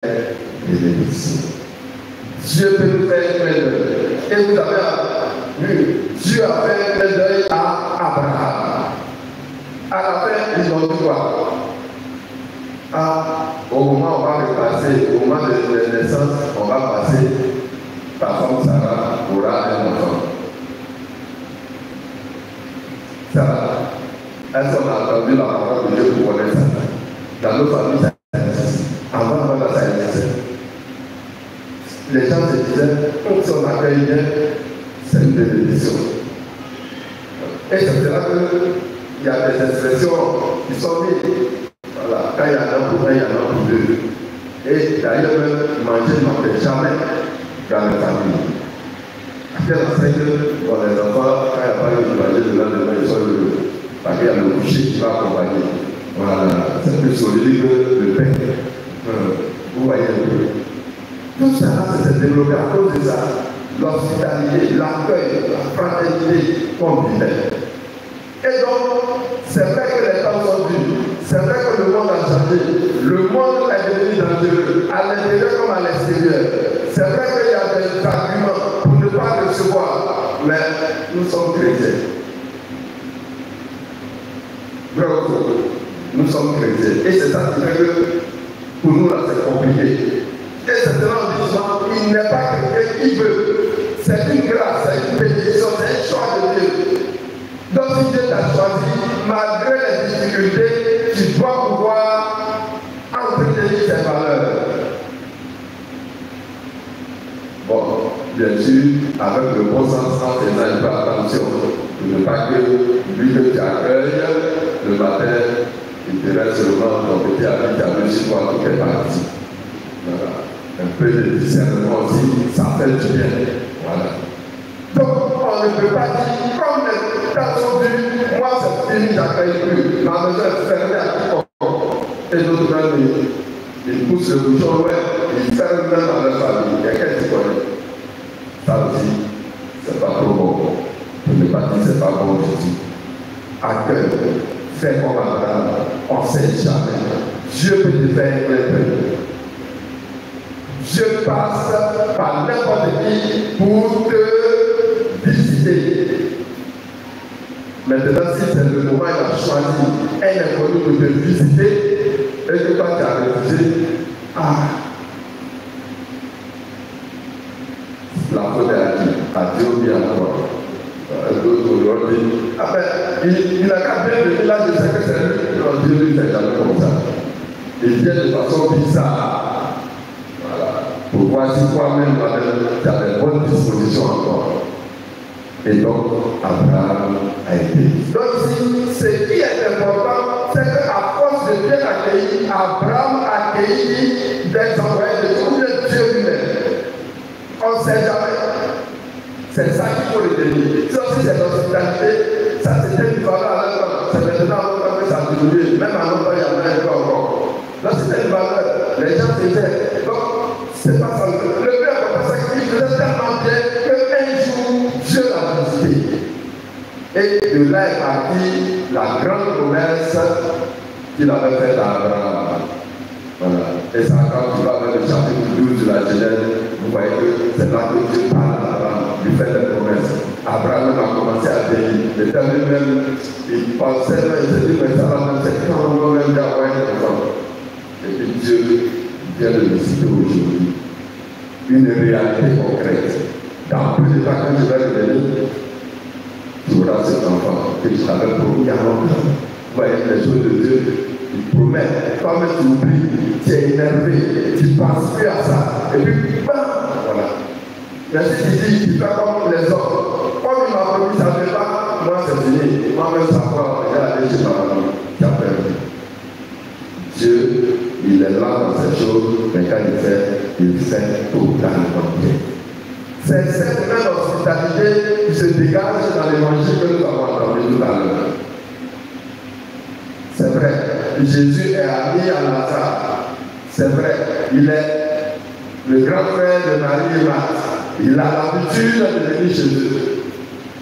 bénédiction. Dieu peut nous faire un clin d'œil. Et vous avez vu, Dieu a fait un clin d'œil à Abraham. À la fin, ils ont dit quoi? Au moment où on va repasser, au moment de la naissance, on va passer, ta femme Sarah aura un enfant. Sarah, est-ce qu'on a entendu la parole de Dieu pour connaître ça? Dans nos familles, ça existe. Avant, ça existe. Les gens se disaient, si on accueille bien, c'est une bénédiction. Et c'est là qu'il y a des expressions qui sont mises. Voilà, quand il y en a pour un, il y en a pour deux. Et d'ailleurs, manger ne fait jamais dans la famille. Après la fête, pour les enfants, quand il n'y a pas eu de manger de lendemain, ils sont heureux. Parce qu'il y a le coucher qui va accompagner. Voilà, c'est plus solide que le pain. Vous voyez un peu. Tout ça, c'est développé à cause de ça. L'hospitalité, l'accueil, la fraternité qu'on vivait. Et donc, c'est vrai que les temps sont durs. C'est vrai que le monde a changé. Le monde est devenu dangereux, à l'intérieur comme à l'extérieur. C'est vrai qu'il y a des arguments pour ne pas recevoir, mais nous sommes chrétiens. Bravo, nous sommes chrétiens. Et c'est ça qui fait que pour nous, là, c'est compliqué. Et c'est un il n'est pas quelqu'un qui veut. C'est une grâce, c'est une bénédiction, c'est un choix de Dieu. Donc si Dieu t'a choisi, malgré les difficultés, tu dois pouvoir entretenir tes valeurs. Bon, bien sûr, avec le bon sens, en faisant un peu attention. Pour ne pas que lui que tu accueilles, le matin, il te reste seulement ton petit ami qui a réussi pour tout est parti. Voilà. Un peu de discernement aussi, ça fait du bien. Voilà. Donc, on ne peut pas dire, comme les temps sont durs, moi c'est fini, j'accueille plus. Ma maison est fermée à quiconque. Et d'autres même, ils poussent le bouchon, ouais, ils ferment même dans leur famille. Il y a quelqu'un qui connaît. Ça aussi, c'est pas trop bon. Pour ne pas dire c'est pas bon du tout. Accueille, fais comme Abraham, on ne sait jamais. Dieu peut te faire un peu. Dieu passe par n'importe qui pour te visiter. Maintenant, si c'est le moment, il a choisi un inconnu pour te visiter, et que toi tu as refusé, la faute est à Dieu ou bien à toi. D'autres aujourd'hui, il n'a qu'à bien venir là, je sais que c'est lui. Non, Dieu lui fait jamais comme ça. Il vient de façon bizarre. Pour voir si toi-même tu as des bonnes dispositions encore. Et donc, Abraham a été. Donc, ce qui est important, c'est qu'à force de bien accueillir, Abraham a accueilli des envoyés de Dieu lui-même. On ne sait jamais. C'est ça qu'il faut retenir. Si aussi c'est l'hospitalité, ça c'était une valeur à l'instant. C'est maintenant que ça a diminué. Même à l'autre, il y en a un peu encore. Là, c'était une valeur. Les gens faisaient. Donc, c'est pas ça. Le père, c'est qu'il faisait tellement bien qu'un jour, Dieu l'a visité. Et de là est partie la grande promesse qu'il avait faite à Abraham. Voilà. Et ça, quand tu vas dans le chapitre 12 de la Genèse, vous voyez que c'est là que Dieu parle à Abraham, lui fait des promesses. Abraham a commencé à bénir. Et lui-même, il pensait, il s'est dit, mais ça va même, c'est quand on va même d'avoir un enfant. Et puis Dieu vient de le citer aujourd'hui. Une réalité concrète. Dans peu de temps, quand je vais revenir, tu auras cet enfant que je t'avais promis il y a longtemps. Vous voyez les choses de Dieu, il promet. Quand tu oublies, tu es énervé, tu ne penses plus à ça. Et puis, bam, voilà. Merci, tu dis, tu fais comme les autres. Comme il m'a promis, ça ne fait pas, moi c'est fini. Moi-même, ça va, regarder chez ma maman, qui a perdu. Dieu, il est là dans ces choses, mais quand il fait totalement bien. C'est cette même hospitalité qui se dégage dans l'évangile que nous avons entendu tout à l'heure. C'est vrai, Jésus est ami à Lazare. C'est vrai, il est le grand frère de Marie et Marthe. Il a l'habitude de venir chez eux.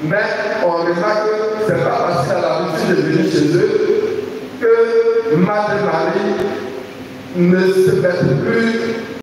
Mais on remarque que ce n'est pas parce qu'il a l'habitude de venir chez eux que Marthe et Marie ne se mettent plus